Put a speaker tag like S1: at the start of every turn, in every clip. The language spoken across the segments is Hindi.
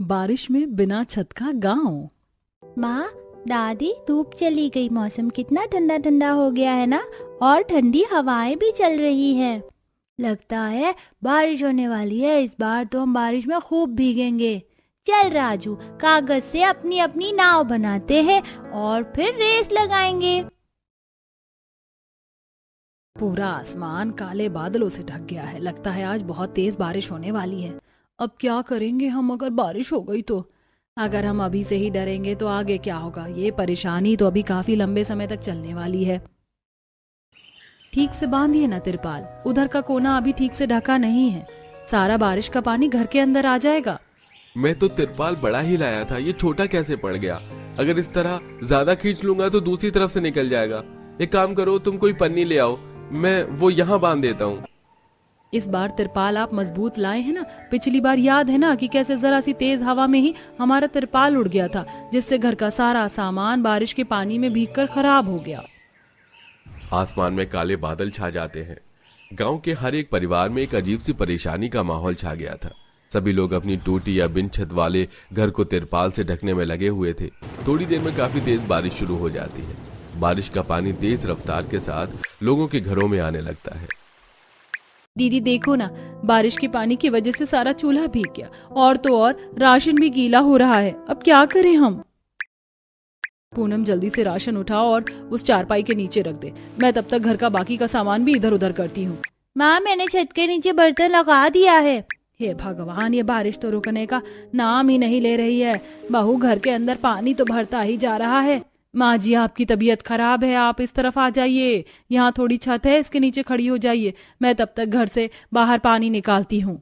S1: बारिश में बिना छत का गांव।
S2: माँ, दादी, धूप चली गई, मौसम कितना ठंडा ठंडा हो गया है ना। और ठंडी हवाएं भी चल रही हैं। लगता है बारिश होने वाली है। इस बार तो हम बारिश में खूब भीगेंगे। चल राजू, कागज से अपनी अपनी नाव बनाते हैं और फिर रेस लगाएंगे।
S1: पूरा आसमान काले बादलों से ढक गया है। लगता है आज बहुत तेज बारिश होने वाली है। अब क्या करेंगे हम अगर बारिश हो गई तो? अगर हम अभी से ही डरेंगे तो आगे क्या होगा? ये परेशानी तो अभी काफी लंबे समय तक चलने वाली है। ठीक से बांधिए ना तिरपाल। उधर का कोना अभी ठीक से ढका नहीं है। सारा बारिश का पानी घर के अंदर आ जाएगा।
S3: मैं तो तिरपाल बड़ा ही लाया था, ये छोटा कैसे पड़ गया? अगर इस तरह ज्यादा खींच लूंगा तो दूसरी तरफ से निकल जाएगा। एक काम करो, तुम कोई पन्नी ले आओ, मैं वो यहाँ बांध देता हूँ।
S1: इस बार तिरपाल आप मजबूत लाए हैं ना? पिछली बार याद है ना कि कैसे जरा सी तेज हवा में ही हमारा तिरपाल उड़ गया था, जिससे घर का सारा सामान बारिश के पानी में भीगकर खराब हो गया।
S3: आसमान में काले बादल छा जाते हैं। गांव के हर एक परिवार में एक अजीब सी परेशानी का माहौल छा गया था। सभी लोग अपनी टूटी या बिन छत वाले घर को तिरपाल से ढकने में लगे हुए थे। थोड़ी देर में काफी तेज बारिश शुरू हो जाती है। बारिश का पानी तेज रफ्तार के साथ लोगों के घरों में आने लगता है।
S1: दीदी देखो ना, बारिश के पानी की वजह से सारा चूल्हा भीग गया और तो और राशन भी गीला हो रहा है। अब क्या करें हम? पूनम जल्दी से राशन उठा और उस चारपाई के नीचे रख दे। मैं तब तक घर का बाकी का सामान भी इधर उधर करती हूँ।
S2: माँ, मैंने छत के नीचे बर्तन लगा दिया है।
S1: हे भगवान, ये बारिश तो रुकने का नाम ही नहीं ले रही है। बहू, घर के अंदर पानी तो भरता ही जा रहा है। माँ जी, आपकी तबीयत खराब है, आप इस तरफ आ जाइए। यहाँ थोड़ी छत है, इसके नीचे खड़ी हो जाइए। मैं तब तक घर से बाहर पानी निकालती हूँ।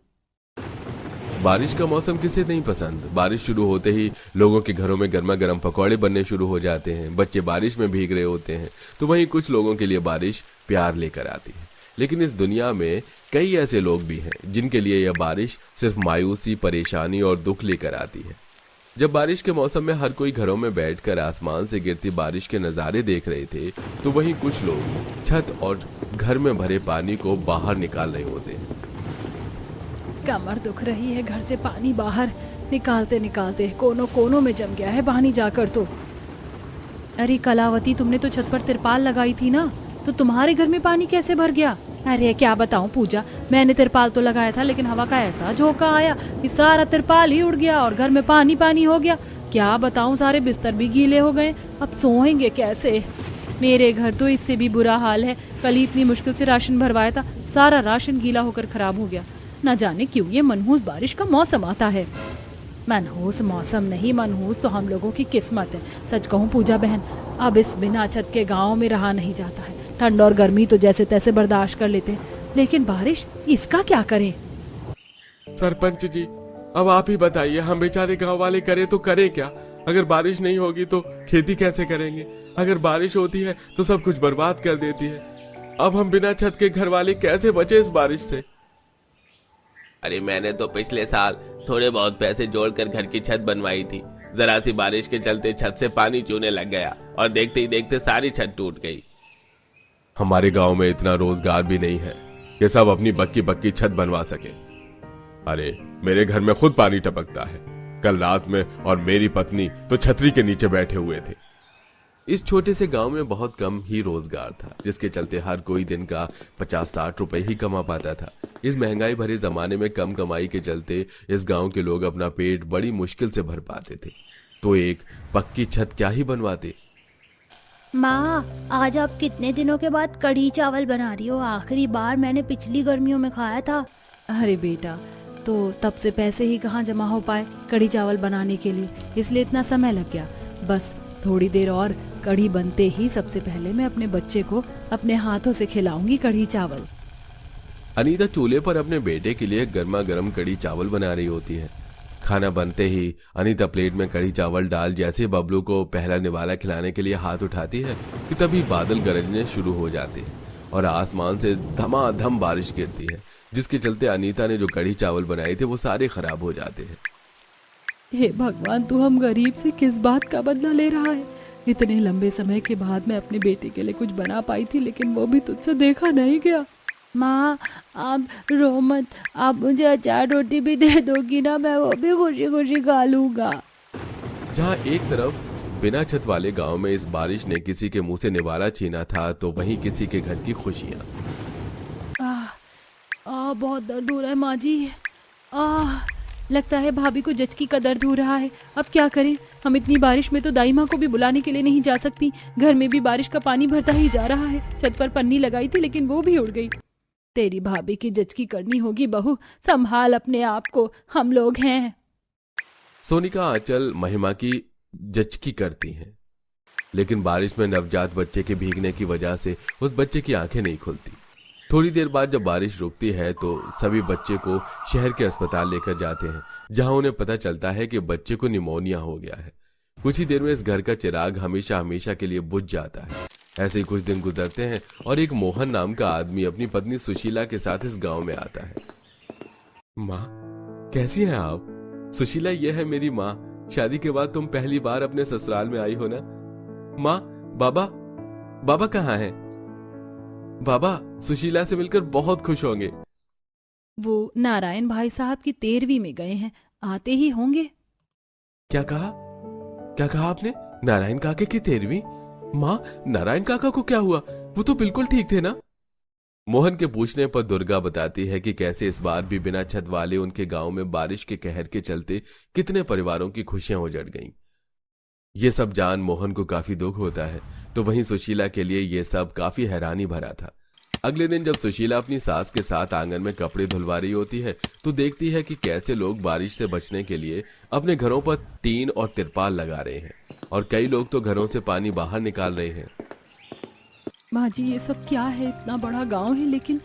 S3: बारिश का मौसम किसे नहीं पसंद। बारिश शुरू होते ही लोगों के घरों में गर्मा गर्म पकौड़े बनने शुरू हो जाते हैं। बच्चे बारिश में भीग रहे होते हैं तो वहीं कुछ लोगों के लिए बारिश प्यार लेकर आती है। लेकिन इस दुनिया में कई ऐसे लोग भी हैं जिनके लिए यह बारिश सिर्फ मायूसी, परेशानी और दुख लेकर आती है। जब बारिश के मौसम में हर कोई घरों में बैठकर आसमान से गिरती बारिश के नज़ारे देख रहे थे तो वहीं कुछ लोग छत और घर में भरे पानी को बाहर निकाल रहे होते हैं।
S1: कमर दुख रही है, घर से पानी बाहर निकालते निकालते कोनों कोनों में जम गया है पानी जाकर तो। अरे कलावती, तुमने तो छत पर तिरपाल लगाई थी ना, तो तुम्हारे घर में पानी कैसे भर गया? अरे क्या बताऊं पूजा, मैंने तिरपाल तो लगाया था लेकिन हवा का ऐसा झोंका आया कि सारा तिरपाल ही उड़ गया और घर में पानी पानी हो गया। क्या बताऊं, सारे बिस्तर भी गीले हो गए। अब सोएंगे कैसे? मेरे घर तो इससे भी बुरा हाल है। कल ही इतनी मुश्किल से राशन भरवाया था, सारा राशन गीला होकर खराब हो गया। न जाने क्यों ये मनहूस बारिश का मौसम आता है। मनहूस मौसम नहीं, मनहूस तो हम लोगों की किस्मत है। सच कहूँ पूजा बहन, अब इस बिना छत के गाँव में रहा नहीं जाता है। ठंड और गर्मी तो जैसे तैसे बर्दाश्त कर लेते हैं, लेकिन बारिश, इसका क्या करें?
S3: सरपंच जी, अब आप ही बताइए, हम बेचारे गांव वाले करें तो करें क्या? अगर बारिश नहीं होगी तो खेती कैसे करेंगे? अगर बारिश होती है तो सब कुछ बर्बाद कर देती है। अब हम बिना छत के घर वाले कैसे बचे इस बारिश से?
S4: अरे मैंने तो पिछले साल थोड़े बहुत पैसे जोड़कर घर की छत बनवाई थी। जरा सी बारिश के चलते छत से पानी चूने लग गया और देखते ही देखते सारी छत टूट गई।
S3: हमारे गांव में इतना रोजगार भी नहीं है कि सब अपनी बक्की बक्की छत बनवा सके। अरे मेरे घर में खुद पानी टपकता है। कल रात में और मेरी पत्नी तो छतरी के नीचे बैठे हुए थे। इस छोटे से गांव में बहुत कम ही रोजगार था, जिसके चलते हर कोई दिन का 50-60 रुपए ही कमा पाता था। इस महंगाई भरे जमाने में कम कमाई के चलते इस गांव के लोग अपना पेट बड़ी मुश्किल से भर पाते थे, तो एक पक्की छत क्या ही बनवाते।
S2: माँ, आज आप कितने दिनों के बाद कढ़ी चावल बना रही हो? आखिरी बार मैंने पिछली गर्मियों में खाया था।
S1: अरे बेटा, तो तब से पैसे ही कहाँ जमा हो पाए कढ़ी चावल बनाने के लिए, इसलिए इतना समय लग गया। बस थोड़ी देर और, कढ़ी बनते ही सबसे पहले मैं अपने बच्चे को अपने हाथों से खिलाऊंगी कढ़ी चावल।
S3: अनीता चूल्हे पर अपने बेटे के लिए गर्मा गर्म कढ़ी चावल बना रही होती है। खाना बनते ही अनीता प्लेट में कढ़ी चावल डाल जैसे बबलू को पहला निवाला खिलाने के लिए हाथ उठाती है कि तभी बादल गरजने शुरू हो जाते हैं और आसमान से धमाधम बारिश गिरती है, जिसके चलते अनीता ने जो कढ़ी चावल बनाए थे वो सारे खराब हो जाते हैं।
S1: हे भगवान, तू हम गरीब से किस बात का बदला ले रहा है? इतने लंबे समय के बाद मैं अपने बेटे के लिए कुछ बना पाई थी, लेकिन वो भी तुझसे देखा नहीं गया।
S2: माँ आप रो मत, आप मुझे अचार रोटी भी दे दोगी ना, मैं वो भी खुशी खुशी खा लूँगा।
S3: जहाँ एक तरफ बिना छत वाले गांव में इस बारिश ने किसी के मुंह से निवाला छीना था, तो वहीं किसी के घर की खुशियां।
S1: बहुत दर्द हो रहा है माँ जी। लगता है भाभी को जचकी का दर्द हो रहा है। अब क्या करें, हम इतनी बारिश में तो दाई माँ को भी बुलाने के लिए नहीं जा सकती। घर में भी बारिश का पानी भरता ही जा रहा है। छत पर पन्नी लगाई थी लेकिन वो भी उड़ गई। तेरी भाभी की जचकी करनी होगी बहू, संभाल अपने आप को, हम लोग हैं।
S3: सोनिका आंचल महिमा की जचकी करती हैं, लेकिन बारिश में नवजात बच्चे के भीगने की वजह से उस बच्चे की आंखें नहीं खुलती। थोड़ी देर बाद जब बारिश रुकती है तो सभी बच्चे को शहर के अस्पताल लेकर जाते हैं, जहां उन्हें पता चलता है कि बच्चे को निमोनिया हो गया है। कुछ ही देर में इस घर का चिराग हमेशा हमेशा के लिए बुझ जाता है। ऐसे ही कुछ दिन गुजरते हैं और एक मोहन नाम का आदमी अपनी पत्नी सुशीला के साथ इस गांव में आता है। माँ, कैसी हैं आप? सुशीला, यह है मेरी माँ। शादी के बाद तुम पहली बार अपने ससुराल में आई हो ना? माँ, बाबा कहाँ हैं? बाबा सुशीला से मिलकर बहुत खुश होंगे।
S1: वो नारायण भाई साहब की 13वीं में गए हैं, आते ही होंगे।
S3: क्या कहा आपने? नारायण काका की 13वीं? माँ, नारायण काका को क्या हुआ? वो तो बिल्कुल ठीक थे ना? मोहन के पूछने पर दुर्गा बताती है कि कैसे इस बार भी बिना छत वाले उनके गांव में बारिश के कहर के चलते कितने परिवारों की खुशियां उजड़ गईं। ये सब जान मोहन को काफी दुख होता है, तो वहीं सुशीला के लिए ये सब काफी हैरानी भरा था। अगले दिन जब सुशीला अपनी सास के साथ आंगन में कपड़े धुलवा रही होती है तो देखती है कि कैसे लोग बारिश से बचने के लिए अपने घरों पर टीन और तिरपाल लगा रहे हैं और कई लोग तो घरों से पानी बाहर निकाल रहे हैं।
S1: माँ जी, ये सब क्या है? इतना बड़ा गांव है लेकिन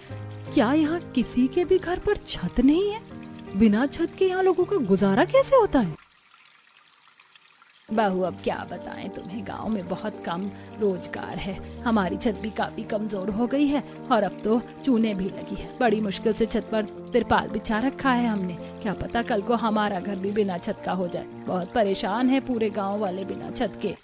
S1: क्या यहाँ किसी के भी घर पर छत नहीं है? बिना छत के यहाँ लोगों का गुजारा कैसे होता है? बहू, अब क्या बताएं तुम्हें, गांव में बहुत कम रोजगार है। हमारी छत भी काफी कमजोर हो गई है और अब तो चूने भी लगी है। बड़ी मुश्किल से छत पर तिरपाल बिछा रखा है हमने। क्या पता कल को हमारा घर भी बिना छत का हो जाए। बहुत परेशान है पूरे गांव वाले बिना छत के।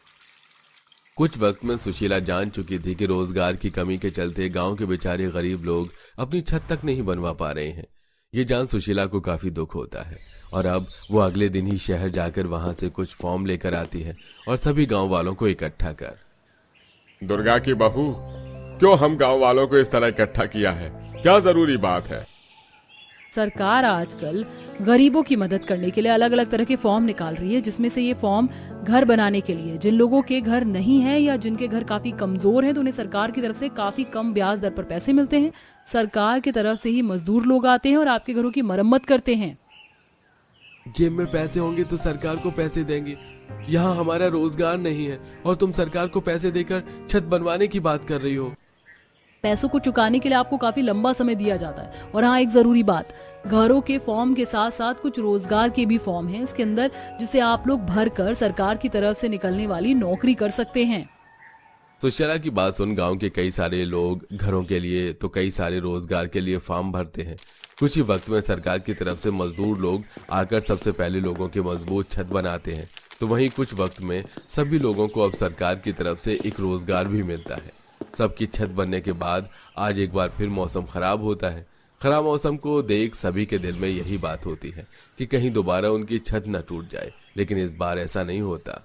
S3: कुछ वक्त में सुशीला जान चुकी थी कि रोजगार की कमी के चलते गांव के बेचारे गरीब लोग अपनी छत तक नहीं बनवा पा रहे हैं। ये जान सुशीला को काफी दुख होता है और अब वो अगले दिन ही शहर जाकर वहां से कुछ फॉर्म लेकर आती है और सभी गांव वालों को इकट्ठा कर।
S5: दुर्गा की बहू, क्यों हम गांव वालों को इस तरह इकट्ठा किया है? क्या जरूरी बात है?
S1: सरकार आजकल गरीबों की मदद करने के लिए अलग अलग तरह के फॉर्म निकाल रही है, जिसमें से ये फॉर्म घर बनाने के लिए, जिन लोगों के घर नहीं है या जिनके घर काफी कमजोर हैं तो उन्हें सरकार की तरफ से काफी कम ब्याज दर पर पैसे मिलते हैं। सरकार की तरफ से ही मजदूर लोग आते हैं और आपके घरों की मरम्मत करते हैं।
S3: जेब में पैसे होंगे तो सरकार को पैसे देंगे। यहाँ हमारा रोजगार नहीं है और तुम सरकार को पैसे देकर छत बनवाने की बात कर रही हो।
S1: पैसों को चुकाने के लिए आपको काफी लंबा समय दिया जाता है। और हाँ, एक जरूरी बात, घरों के फॉर्म के साथ साथ कुछ रोजगार के भी फॉर्म हैं इसके अंदर, जिसे आप लोग भरकर सरकार की तरफ से निकलने वाली नौकरी कर सकते हैं।
S3: सुशीला की बात सुन गांव के कई सारे लोग घरों के लिए तो कई सारे रोजगार के लिए फॉर्म भरते हैं। कुछ ही वक्त में सरकार की तरफ से मजदूर लोग आकर सबसे पहले लोगों की मजबूत छत बनाते हैं, तो वहीं कुछ वक्त में सभी लोगों को अब सरकार की तरफ से एक रोजगार भी मिलता है। सबकी छत बनने के बाद आज एक बार फिर मौसम खराब होता है। खराब मौसम को देख सभी के दिल में यही बात होती है कि कहीं दोबारा उनकी छत न टूट जाए, लेकिन इस बार ऐसा नहीं होता।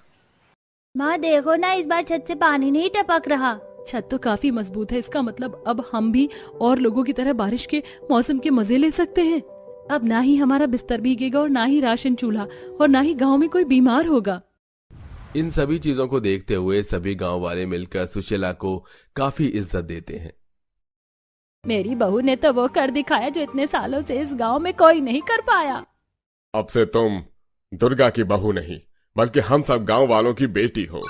S2: माँ देखो ना, इस बार छत से पानी नहीं टपक रहा।
S1: छत तो काफी मजबूत है, इसका मतलब अब हम भी और लोगों की तरह बारिश के मौसम के मजे ले सकते हैं। अब ना ही हमारा बिस्तर भीगेगा और ना ही राशन चूल्हा और ना ही गांव में कोई बीमार होगा।
S3: इन सभी चीजों को देखते हुए सभी गांव वाले मिलकर सुशीला को काफी इज्जत देते हैं।
S1: मेरी बहू ने तो वो कर दिखाया जो इतने सालों से इस गांव में कोई नहीं कर पाया।
S5: अब से तुम दुर्गा की बहू नहीं बल्कि हम सब गांव वालों की बेटी हो।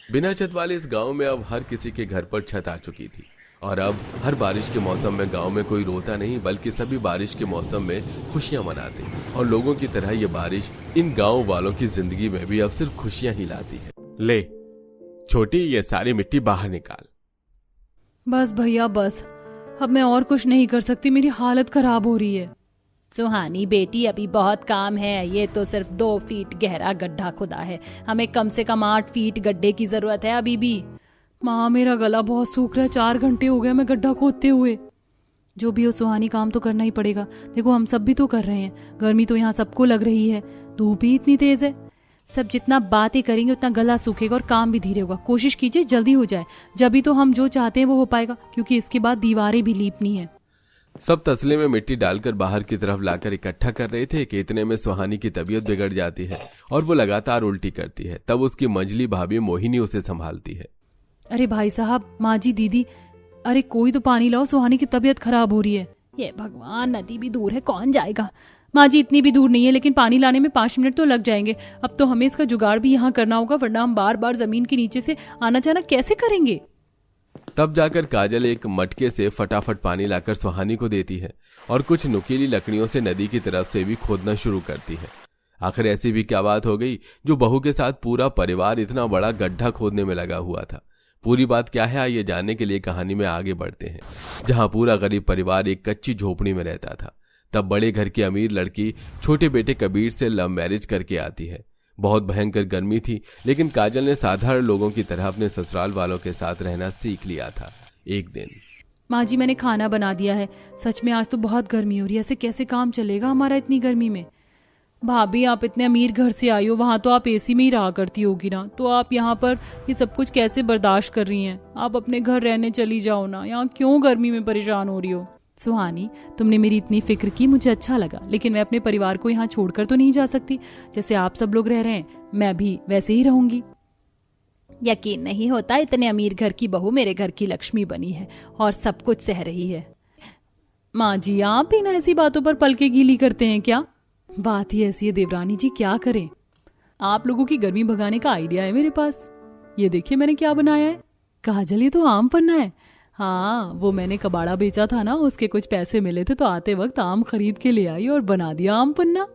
S3: बिना छत वाले इस गांव में अब हर किसी के घर पर छत आ चुकी थी और अब हर बारिश के मौसम में गांव में कोई रोता नहीं, बल्कि सभी बारिश के मौसम में खुशियां मनाते हैं। और लोगों की तरह ये बारिश इन गांव वालों की जिंदगी में भी अब सिर्फ खुशियां ही लाती है।
S5: ले छोटी, ये सारी मिट्टी बाहर निकाल।
S1: बस भैया बस, अब मैं और कुछ नहीं कर सकती, मेरी हालत खराब हो रही है।
S2: सुहानी बेटी, अभी बहुत काम है। ये तो सिर्फ 2 फीट गहरा गड्ढा खुदा है, हमें कम से कम 8 फीट गड्ढे की जरूरत है अभी भी।
S1: माँ, मेरा गला बहुत सूख रहा है, 4 घंटे हो गए मैं गड्ढा खोदते हुए। जो भी हो सुहानी, काम तो करना ही पड़ेगा। देखो हम सब भी तो कर रहे हैं, गर्मी तो यहाँ सबको लग रही है, धूप भी इतनी तेज है। सब जितना बातें करेंगे उतना गला सूखेगा और काम भी धीरे होगा। कोशिश कीजिए जल्दी हो जाए, जब तो हम जो चाहते हैं वो हो पाएगा, क्योंकि इसके बाद दीवारें भी लीपनी है।
S3: सब तसले में मिट्टी डालकर बाहर की तरफ लाकर इकट्ठा कर रहे थे कि इतने में सुहानी की तबीयत बिगड़ जाती है और वो लगातार उल्टी करती है। तब उसकी मंझली भाभी मोहिनी उसे संभालती है।
S1: अरे भाई साहब, माँ जी, दीदी, अरे कोई तो पानी लाओ, सुहानी की तबीयत खराब हो रही है। ये भगवान, नदी भी दूर है, कौन जाएगा। माँ जी इतनी भी दूर नहीं है, लेकिन पानी लाने में 5 मिनट तो लग जाएंगे। अब तो हमें इसका जुगाड़ भी यहाँ करना होगा, वरना हम बार बार जमीन के नीचे से आना जाना कैसे करेंगे।
S3: तब जाकर काजल एक मटके से फटाफट पानी लाकर सुहानी को देती है और कुछ नुकीली लकड़ियों से नदी की तरफ से भी खोदना शुरू करती है। आखिर ऐसी भी क्या बात हो गई जो बहू के साथ पूरा परिवार इतना बड़ा गड्ढा खोदने में लगा हुआ था। पूरी बात क्या है, आइए जानने के लिए कहानी में आगे बढ़ते हैं। जहां पूरा गरीब परिवार एक कच्ची झोपड़ी में रहता था, तब बड़े घर की अमीर लड़की छोटे बेटे कबीर से लव मैरिज करके आती है। बहुत भयंकर गर्मी थी, लेकिन काजल ने साधारण लोगों की तरह अपने ससुराल वालों के साथ रहना सीख लिया था। एक दिन,
S1: माँ जी मैंने खाना बना दिया है। सच में आज तो बहुत गर्मी हो रही है, ऐसे कैसे काम चलेगा हमारा इतनी गर्मी में। भाभी आप इतने अमीर घर से आई हो, वहाँ तो आप एसी में ही रहा करती होगी ना, तो आप यहाँ पर ये सब कुछ कैसे बर्दाश्त कर रही हैं। आप अपने घर रहने चली जाओ ना, यहाँ क्यों गर्मी में परेशान हो रही हो। सुहानी, तुमने मेरी इतनी फिक्र की, मुझे अच्छा लगा, लेकिन मैं अपने परिवार को यहाँ छोड़कर तो नहीं जा सकती। जैसे आप सब लोग रह रहे हैं, मैं भी वैसे ही रहूंगी।
S2: यकीन नहीं होता, इतने अमीर घर की बहू मेरे घर की लक्ष्मी बनी है और सब कुछ सह रही है।
S1: माँ जी आप भी ना ऐसी बातों पर पलके गीली करते हैं क्या। बात ही ऐसी है देवरानी जी, क्या करें। आप लोगों की गर्मी भगाने का आइडिया है मेरे पास। ये देखिए मैंने क्या बनाया है। काजल, ये तो आम पन्ना है। हाँ, वो मैंने कबाड़ा बेचा था ना, उसके कुछ पैसे मिले थे तो आते वक्त आम खरीद के ले आई और बना दिया आम पन्ना।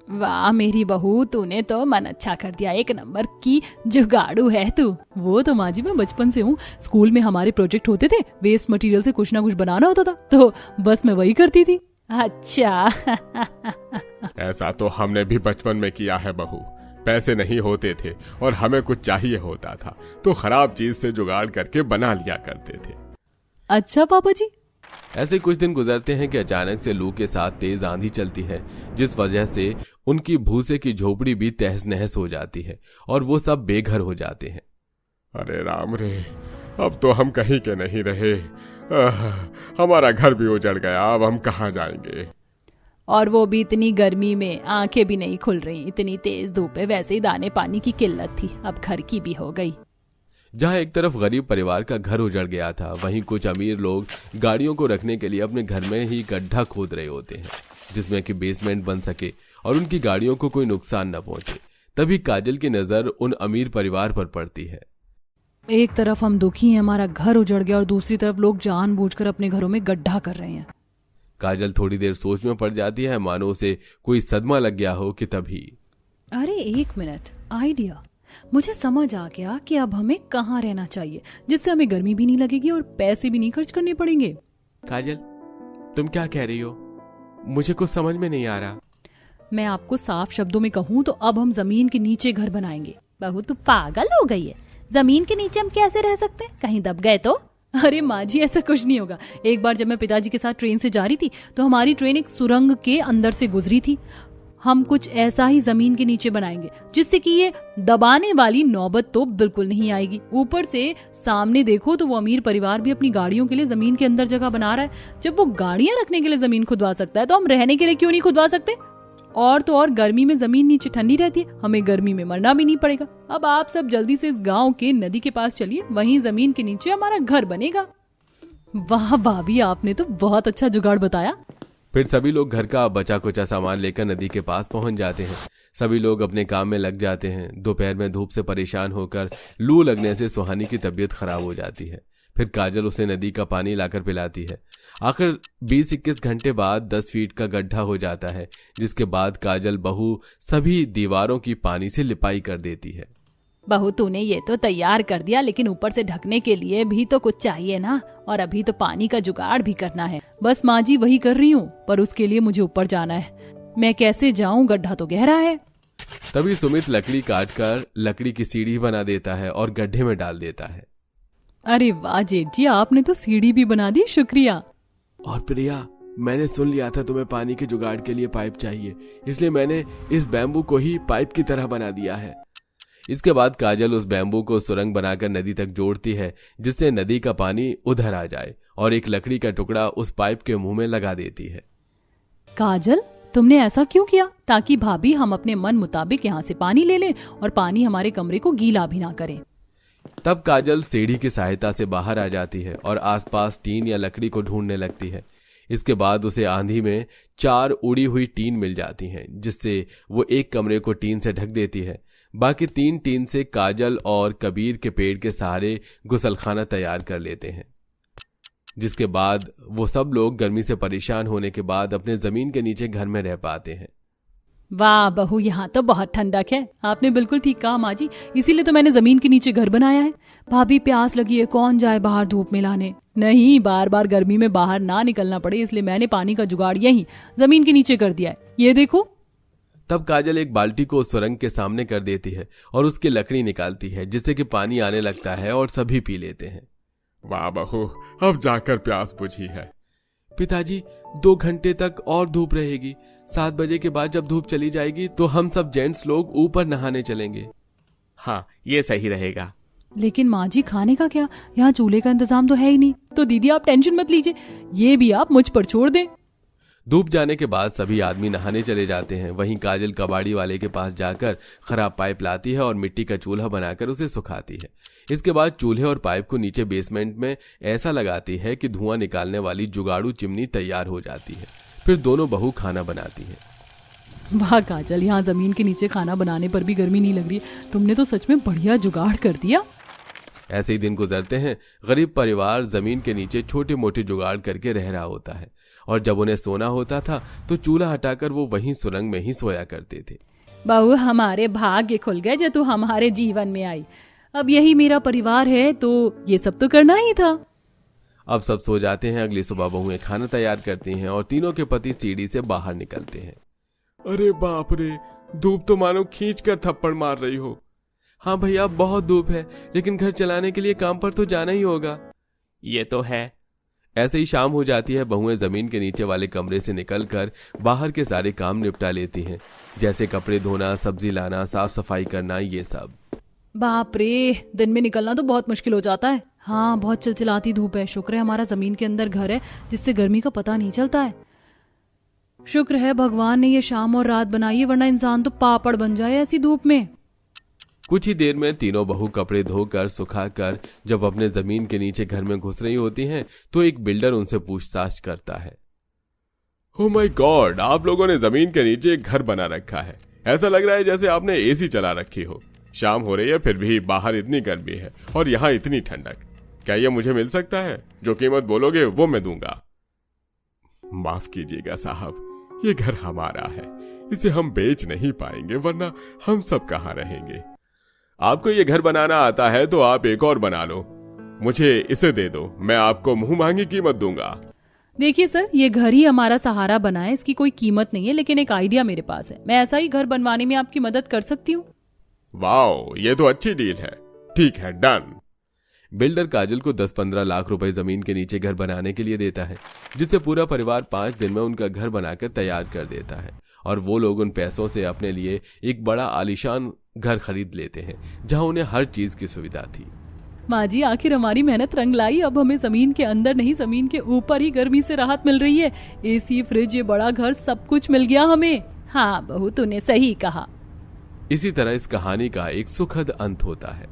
S2: वाह मेरी बहू, तूने तो मन अच्छा कर दिया, एक नंबर की जुगाड़ू है तू।
S1: वो तो माँ जी मैं बचपन से हूँ। स्कूल में हमारे प्रोजेक्ट होते थे, वेस्ट मटेरियल से कुछ ना कुछ बनाना होता था, तो बस मैं वही करती थी।
S2: अच्छा
S5: ऐसा तो हमने भी बचपन में किया है बहू। पैसे नहीं होते थे और हमें कुछ चाहिए होता था तो खराब चीज से जुगाड़ करके बना लिया करते थे।
S1: अच्छा पापा जी।
S3: ऐसे कुछ दिन गुजरते हैं कि अचानक से लू के साथ तेज आंधी चलती है, जिस वजह से उनकी भूसे की झोपड़ी भी तहस नहस हो जाती है और वो सब बेघर हो जाते हैं।
S5: अरे राम रे, अब तो हम कहीं के नहीं रहे। हमारा घर भी उजड़ गया, अब हम कहाँ जाएंगे।
S2: और वो भी इतनी गर्मी में, आंखें भी नहीं खुल रही, इतनी तेज धूप है। वैसे ही दाने पानी की किल्लत थी, अब घर की भी हो गई।
S3: जहां एक तरफ गरीब परिवार का घर उजड़ गया था, वहीं कुछ अमीर लोग गाड़ियों को रखने के लिए अपने घर में ही गड्ढा खोद रहे होते हैं, जिसमें कि बेसमेंट बन सके और उनकी गाड़ियों को कोई नुकसान न पहुंचे। तभी काजल की नजर उन अमीर परिवार पर पड़ती है।
S1: एक तरफ हम दुखी हैं, हमारा घर उजड़ गया, और दूसरी तरफ लोग जानबूझकर अपने घरों में गड्ढा कर रहे हैं।
S3: काजल थोड़ी देर सोच में पड़ जाती है, मानो उसे कोई सदमा लग गया हो कि तभी
S1: अरे एक मिनट, आइडिया। मुझे समझ आ गया कि अब हमें कहाँ रहना चाहिए, जिससे हमें गर्मी भी नहीं लगेगी और पैसे भी नहीं खर्च करने पड़ेंगे।
S3: काजल, तुम क्या कह रही हो? मुझे कुछ समझ में नहीं आ रहा।
S1: मैं आपको साफ शब्दों में कहूँ तो अब हम जमीन के नीचे घर बनाएंगे।
S2: बहू तू पागल हो गई है, जमीन के नीचे हम कैसे रह सकते हैं, कहीं दब गए तो।
S1: अरे माँ जी ऐसा कुछ नहीं होगा। एक बार जब मैं पिताजी के साथ ट्रेन से जा रही थी तो हमारी ट्रेन एक सुरंग के अंदर से गुजरी थी। हम कुछ ऐसा ही जमीन के नीचे बनाएंगे जिससे कि ये दबाने वाली नौबत तो बिल्कुल नहीं आएगी। ऊपर से सामने देखो तो वो अमीर परिवार भी अपनी गाड़ियों के लिए जमीन के अंदर जगह बना रहा है। जब वो गाड़ियां रखने के लिए जमीन खुदवा सकता है तो हम रहने के लिए क्यों नहीं खुदवा सकते। और तो और गर्मी में जमीन नीचे ठंडी रहती है, हमें गर्मी में मरना भी नहीं पड़ेगा। अब आप सब जल्दी से इस गांव के नदी के पास चलिए, वहीं जमीन के नीचे हमारा घर बनेगा। वाह भाभी, आपने तो बहुत अच्छा जुगाड़ बताया।
S3: फिर सभी लोग घर का बचा कुचा सामान लेकर नदी के पास पहुंच जाते हैं। सभी लोग अपने काम में लग जाते हैं। दोपहर में धूप से परेशान होकर लू लगने से सुहानी की तबीयत खराब हो जाती है। फिर काजल उसे नदी का पानी लाकर पिलाती है। आखिर 20-21 घंटे बाद 10 फीट का गड्ढा हो जाता है, जिसके बाद काजल बहू सभी दीवारों की पानी से लिपाई कर देती है।
S2: बहू तूने ये तो तैयार कर दिया, लेकिन ऊपर से ढकने के लिए भी तो कुछ चाहिए ना, और अभी तो पानी का जुगाड़ भी करना है।
S1: बस माँ जी वही कर रही हूँ, पर उसके लिए मुझे ऊपर जाना है। मैं कैसे जाऊँ, गड्ढा तो गहरा है।
S3: तभी सुमित लकड़ी काटकर लकड़ी की सीढ़ी बना देता है और गड्ढे में डाल देता है।
S1: अरे वाह जेठ जी, आपने तो सीढ़ी भी बना दी, शुक्रिया।
S3: और प्रिया, मैंने सुन लिया था तुम्हें पानी के जुगाड़ के लिए पाइप चाहिए, इसलिए मैंने इस बैम्बू को ही पाइप की तरह बना दिया है। इसके बाद काजल उस बैम्बू को सुरंग बनाकर नदी तक जोड़ती है, जिससे नदी का पानी उधर आ जाए, और एक लकड़ी का टुकड़ा उस पाइप के मुंह में लगा देती है।
S1: काजल, तुमने ऐसा क्यों किया? ताकि भाभी हम अपने मन मुताबिक यहाँ से पानी ले लें और पानी हमारे कमरे को गीला भी ना करे।
S3: तब काजल सीढ़ी की सहायता से बाहर आ जाती है और आसपास टीन या लकड़ी को ढूंढने लगती है। इसके बाद उसे आंधी में 4 उड़ी हुई टीन मिल जाती हैं, जिससे वो एक कमरे को टीन से ढक देती है। बाकी 3 टीन से काजल और कबीर के पेड़ के सहारे गुसलखाना तैयार कर लेते हैं, जिसके बाद वो सब लोग गर्मी से परेशान होने के बाद अपने जमीन के नीचे घर में रह पाते हैं।
S1: वाह बहू, यहाँ तो बहुत ठंडक है। आपने बिल्कुल ठीक कहा माँ जी, इसीलिए तो मैंने जमीन के नीचे घर बनाया है। भाभी प्यास लगी है, कौन जाए बाहर धूप में लाने? नहीं, बार बार गर्मी में बाहर ना निकलना पड़े, इसलिए मैंने पानी का जुगाड़ यहीं जमीन के नीचे कर दिया है। ये देखो।
S3: तब काजल एक बाल्टी को सुरंग के सामने कर देती है और उसकी लकड़ी निकालती है, जिससे कि पानी आने लगता है और सभी पी लेते हैं।
S5: वाह बहू, अब जाकर प्यास बुझी है।
S3: पिताजी, 2 घंटे तक और धूप रहेगी। 7 बजे के बाद जब धूप चली जाएगी तो हम सब जेंट्स लोग ऊपर नहाने चलेंगे।
S4: हाँ, ये सही रहेगा।
S1: लेकिन माँ जी, खाने का क्या? यहाँ चूल्हे का इंतजाम तो है ही नहीं। तो दीदी आप टेंशन मत लीजिए, ये भी आप मुझ पर छोड़ दें।
S3: धूप जाने के बाद सभी आदमी नहाने चले जाते हैं। वहीं काजल कबाड़ी वाले के पास जाकर खराब पाइप लाती है और मिट्टी का चूल्हा बनाकर उसे सुखाती है। इसके बाद चूल्हे और पाइप को नीचे बेसमेंट में ऐसा लगाती है कि धुआं निकालने वाली जुगाड़ू चिमनी तैयार हो जाती है। फिर दोनों बहू खाना बनाती है।
S1: वाह काजल, यहाँ जमीन के नीचे खाना बनाने पर भी गर्मी नहीं लग रही। तुमने तो सच में बढ़िया जुगाड़ कर दिया।
S3: ऐसे ही दिन गुजरते हैं। गरीब परिवार जमीन के नीचे छोटे मोटे जुगाड़ करके रह रहा होता है, और जब उन्हें सोना होता था तो चूल्हा हटाकर वो वहीं सुरंग में ही सोया करते थे।
S1: बहू, हमारे भाग्य खुल गए जो तू हमारे जीवन में आई। अब यही मेरा परिवार है, तो ये सब तो करना ही था।
S3: अब सब सो जाते हैं। अगली सुबह बहुएं खाना तैयार करती हैं और तीनों के पति सीढ़ी से बाहर निकलते हैं।
S5: अरे बाप रे, धूप तो मानो खींच कर थप्पड़ मार रही हो।
S3: हाँ भैया, बहुत धूप है, लेकिन घर चलाने के लिए काम पर तो जाना ही होगा।
S4: ये तो है।
S3: ऐसे ही शाम हो जाती है। बहुएं जमीन के नीचे वाले कमरे से निकलकर बाहर के सारे काम निपटा लेती हैं, जैसे कपड़े धोना, सब्जी लाना, साफ सफाई करना, ये सब।
S1: बाप रे, दिन में निकलना तो बहुत मुश्किल हो जाता है। हाँ, बहुत चिलचिलाती धूप है। शुक्र है हमारा जमीन के अंदर घर है, जिससे गर्मी का पता नहीं चलता है। शुक्र है भगवान ने ये शाम और रात बनाई है, वरना इंसान तो पापड़ बन जाए ऐसी धूप में।
S3: कुछ ही देर में तीनों बहू कपड़े धोकर सुखाकर जब अपने जमीन के नीचे घर में घुस रही होती हैं, तो एक बिल्डर उनसे पूछताछ करता है।
S5: ओ माय गॉड, आप लोगों ने जमीन के नीचे एक घर बना रखा है। ऐसा लग रहा है जैसे आपने एसी चला रखी हो। शाम हो रही है, फिर भी बाहर इतनी गर्मी है और यहाँ इतनी ठंडक। क्या ये मुझे मिल सकता है? जो कीमत बोलोगे वो मैं दूंगा। माफ कीजिएगा साहब, ये घर हमारा है, इसे हम बेच नहीं पाएंगे, वरना हम सब कहाँ रहेंगे। आपको ये घर बनाना आता है तो आप एक और बना लो, मुझे इसे दे दो, मैं आपको मुंह मांगी कीमत दूंगा।
S1: देखिए सर, ये घर ही हमारा सहारा बना है, इसकी कोई कीमत नहीं है, लेकिन एक आइडिया मेरे पास है। मैं ऐसा ही घर बनवाने में आपकी मदद कर सकती हूँ।
S5: वाओ, ये तो अच्छी डील है। ठीक है, डन।
S3: बिल्डर काजल को 10-15 लाख रुपए जमीन के नीचे घर बनाने के लिए देता है, जिससे पूरा परिवार 5 दिन में उनका घर बनाकर तैयार कर देता है, और वो लोग उन पैसों से अपने लिए एक बड़ा आलीशान घर खरीद लेते हैं, जहां उन्हें हर चीज की सुविधा थी।
S1: माँ जी, आखिर हमारी मेहनत रंग लाई। अब हमें जमीन के अंदर नहीं, जमीन के ऊपर ही गर्मी से राहत मिल रही है। एसी, फ्रिज, ये बड़ा घर, सब कुछ मिल गया हमें। हाँ बहू, तूने सही कहा।
S3: इसी तरह इस कहानी का एक सुखद अंत होता है।